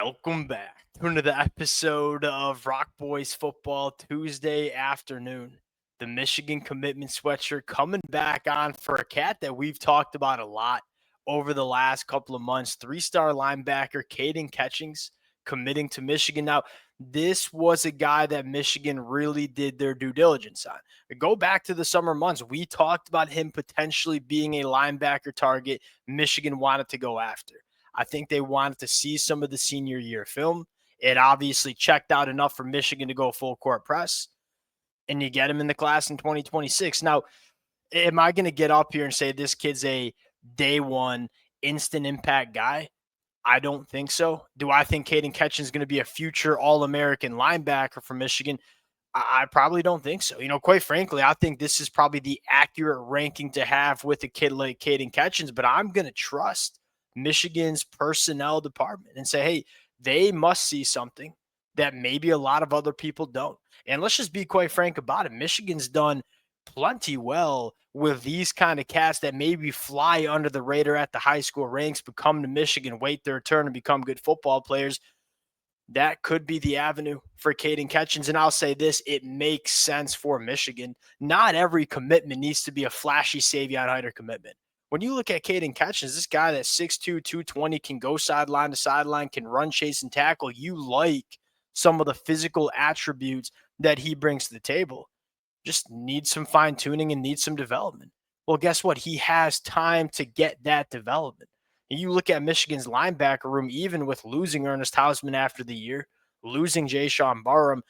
Welcome back to another episode of Rock Boys Football Tuesday afternoon. The Michigan commitment sweatshirt coming back on for a cat that we've talked about a lot over the last couple of months. Three-star linebacker Kaden Catchings committing to Michigan. Now, this was a guy that Michigan really did their due diligence on. Go back to the summer months. We talked about him potentially being a linebacker target Michigan wanted to go after. I think they wanted to see some of the senior year film. It obviously checked out enough for Michigan to go full court press, and you get him in the class in 2026. Now, am I going to get up here and say this kid's a day one instant impact guy? I don't think so. Do I think Caden Ketchens is going to be a future All-American linebacker for Michigan? I probably don't think so. Quite frankly, I think this is probably the accurate ranking to have with a kid like Caden Ketchens, but I'm going to trust Michigan's personnel department and say, hey, they must see something that maybe a lot of other people don't. And let's just be quite frank about it. Michigan's done plenty well with these kind of cats that maybe fly under the radar at the high school ranks, but come to Michigan, wait their turn, and become good football players. That could be the avenue for Caden Catchings. And I'll say this, it makes sense for Michigan. Not every commitment needs to be a flashy Savion Hider commitment. When you look at Caden Catchings, this guy that's 6'2", 220, can go sideline to sideline, can run, chase, and tackle. You like some of the physical attributes that he brings to the table. Just needs some fine-tuning and needs some development. Well, guess what? He has time to get that development. And you look at Michigan's linebacker room, even with losing Ernest Hausman after the year, losing Jay-Sean Barham,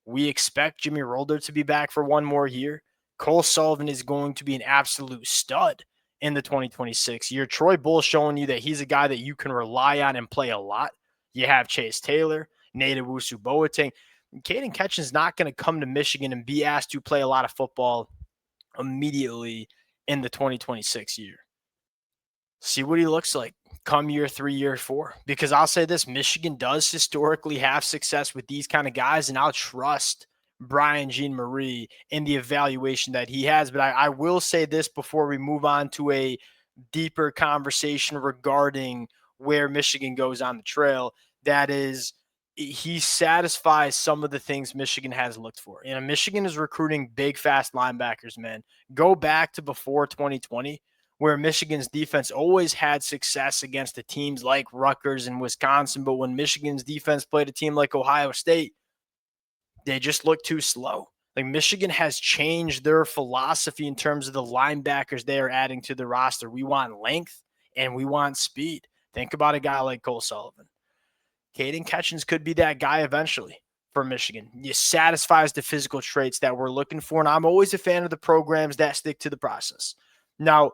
we expect Jimmy Rolder to be back for one more year. Cole Sullivan is going to be an absolute stud in the 2026 year. Troy Bull showing you that he's a guy that you can rely on and play a lot. You have Chase Taylor, Nate Owusu Boateng. Caden Ketchens not going to come to Michigan and be asked to play a lot of football immediately in the 2026 year. See what he looks like come year 3, year 4. Because I'll say this, Michigan does historically have success with these kind of guys, and I'll trust Brian Jean-Marie in the evaluation that he has. But I will say this before we move on to a deeper conversation regarding where Michigan goes on the trail. That is, he satisfies some of the things Michigan has looked for. Michigan is recruiting big, fast linebackers, man. Go back to before 2020, where Michigan's defense always had success against the teams like Rutgers and Wisconsin. But when Michigan's defense played a team like Ohio State, they just looked too slow. Like, Michigan has changed their philosophy in terms of the linebackers they are adding to the roster. We want length and we want speed. Think about a guy like Cole Sullivan. Caden Catchings could be that guy eventually for Michigan. He satisfies the physical traits that we're looking for, and I'm always a fan of the programs that stick to the process. Now,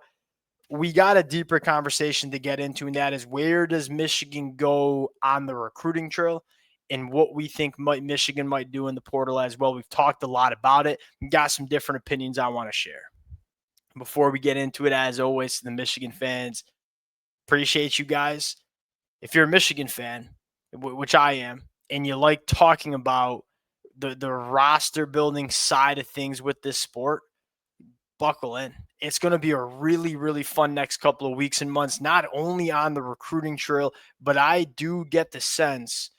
we got a deeper conversation to get into, and that is, where does Michigan go on the recruiting trail and what we think Michigan might do in the portal as well. We've talked a lot about it. We've got some different opinions I want to share. Before we get into it, as always, to the Michigan fans, appreciate you guys. If you're a Michigan fan, which I am, and you like talking about the roster building side of things with this sport, buckle in. It's going to be a really, really fun next couple of weeks and months, not only on the recruiting trail, but I do get the sense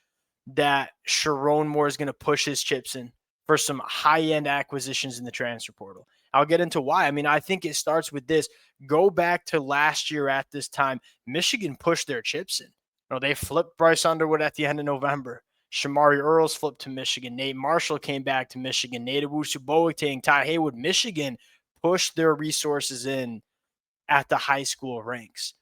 that Sherrone Moore is going to push his chips in for some high-end acquisitions in the transfer portal. I'll get into why. I think it starts with this. Go back to last year at this time. Michigan pushed their chips in. They flipped Bryce Underwood at the end of November. Shamari Earls flipped to Michigan. Nate Marshall came back to Michigan. Nate Owusu Boateng, Ty Haywood. Michigan pushed their resources in at the high school ranks.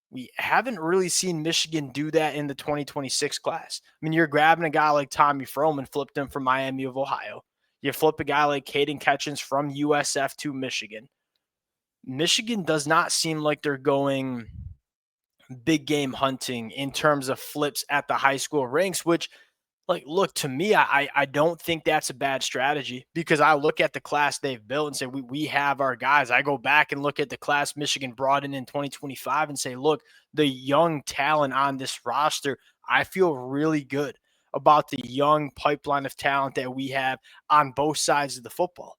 We haven't really seen Michigan do that in the 2026 class. You're grabbing a guy like Tommy Froman, flipped him from Miami of Ohio. You flip a guy like Caden Catchings from USF to Michigan. Michigan does not seem like they're going big game hunting in terms of flips at the high school ranks, which, look, to me, I don't think that's a bad strategy, because I look at the class they've built and say, we have our guys. I go back and look at the class Michigan brought in 2025 and say, look, the young talent on this roster, I feel really good about the young pipeline of talent that we have on both sides of the football.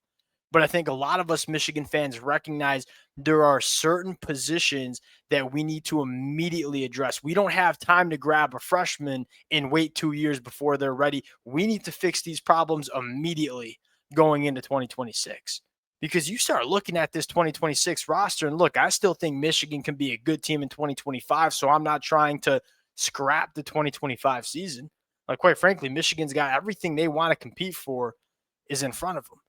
But I think a lot of us Michigan fans recognize there are certain positions that we need to immediately address. We don't have time to grab a freshman and wait 2 years before they're ready. We need to fix these problems immediately going into 2026. Because you start looking at this 2026 roster, and look, I still think Michigan can be a good team in 2025. So I'm not trying to scrap the 2025 season. Like, quite frankly, Michigan's got everything they want to compete for is in front of them.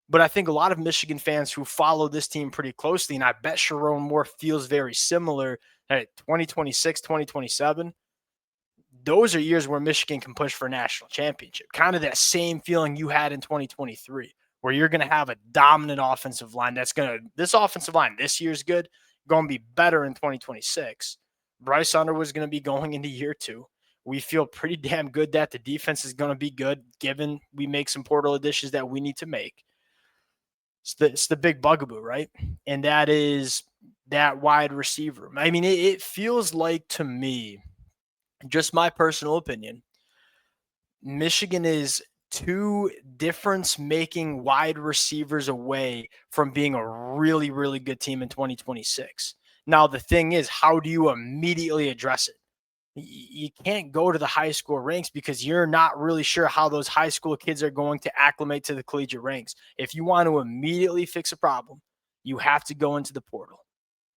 But I think a lot of Michigan fans who follow this team pretty closely, and I bet Sherrone Moore feels very similar at 2026, 2027, those are years where Michigan can push for a national championship. Kind of that same feeling you had in 2023, where you're going to have a dominant offensive line this offensive line this year's good, going to be better in 2026. Bryce Underwood's going to be going into year 2. We feel pretty damn good that the defense is going to be good, given we make some portal additions that we need to make. It's the big bugaboo, right? And that is that wide receiver. I mean, it feels like to me, just my personal opinion, Michigan is 2 difference-making wide receivers away from being a really, really good team in 2026. Now, the thing is, how do you immediately address it? You can't go to the high school ranks because you're not really sure how those high school kids are going to acclimate to the collegiate ranks. If you want to immediately fix a problem, you have to go into the portal,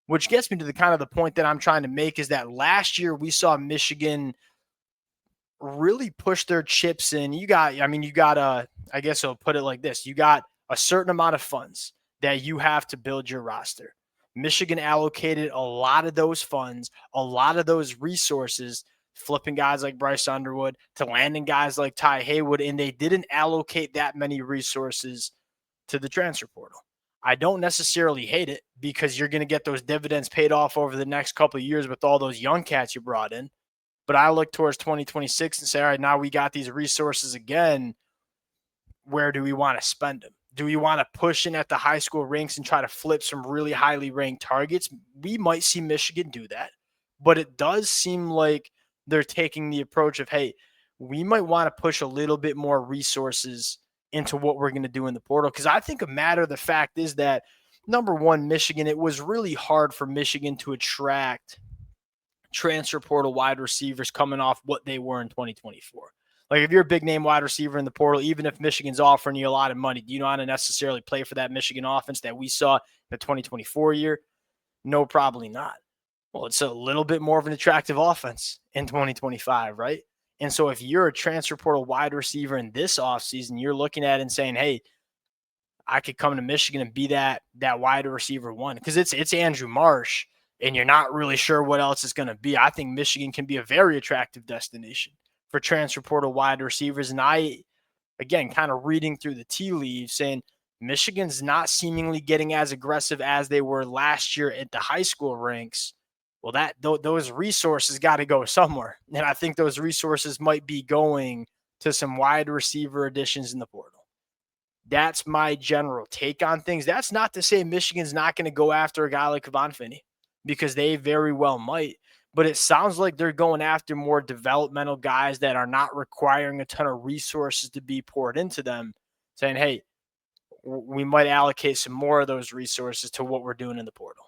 which gets me to the kind of the point that I'm trying to make is that last year we saw Michigan really push their chips in. I guess I'll put it like this. You got a certain amount of funds that you have to build your roster. Michigan allocated a lot of those funds, a lot of those resources, flipping guys like Bryce Underwood to landing guys like Ty Haywood, and they didn't allocate that many resources to the transfer portal. I don't necessarily hate it because you're going to get those dividends paid off over the next couple of years with all those young cats you brought in. But I look towards 2026 and say, all right, now we got these resources again. Where do we want to spend them? Do we want to push in at the high school ranks and try to flip some really highly ranked targets? We might see Michigan do that, but it does seem like they're taking the approach of, hey, we might want to push a little bit more resources into what we're going to do in the portal. Because I think a matter of the fact is that, number one, Michigan, it was really hard for Michigan to attract transfer portal wide receivers coming off what they were in 2024. Like, if you're a big name wide receiver in the portal, even if Michigan's offering you a lot of money, do you know how to necessarily play for that Michigan offense that we saw in the 2024 year? No, probably not. Well, it's a little bit more of an attractive offense in 2025, right? And so if you're a transfer portal wide receiver in this offseason, you're looking at it and saying, hey, I could come to Michigan and be that wide receiver one, because it's Andrew Marsh, and you're not really sure what else it's going to be. I think Michigan can be a very attractive destination for transfer portal wide receivers. And I, again, kind of reading through the tea leaves, saying Michigan's not seemingly getting as aggressive as they were last year at the high school ranks. Well, those resources got to go somewhere. And I think those resources might be going to some wide receiver additions in the portal. That's my general take on things. That's not to say Michigan's not going to go after a guy like Kevon Finney, because they very well might. But it sounds like they're going after more developmental guys that are not requiring a ton of resources to be poured into them, saying, hey, we might allocate some more of those resources to what we're doing in the portal.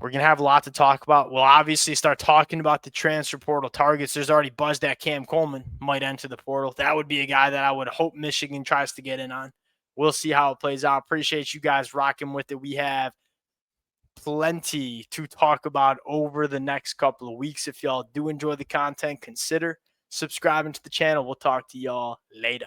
We're going to have a lot to talk about. We'll obviously start talking about the transfer portal targets. There's already buzz that Cam Coleman might enter the portal. That would be a guy that I would hope Michigan tries to get in on. We'll see how it plays out. Appreciate you guys rocking with it. We have plenty to talk about over the next couple of weeks. If y'all do enjoy the content, consider subscribing to the channel. We'll talk to y'all later.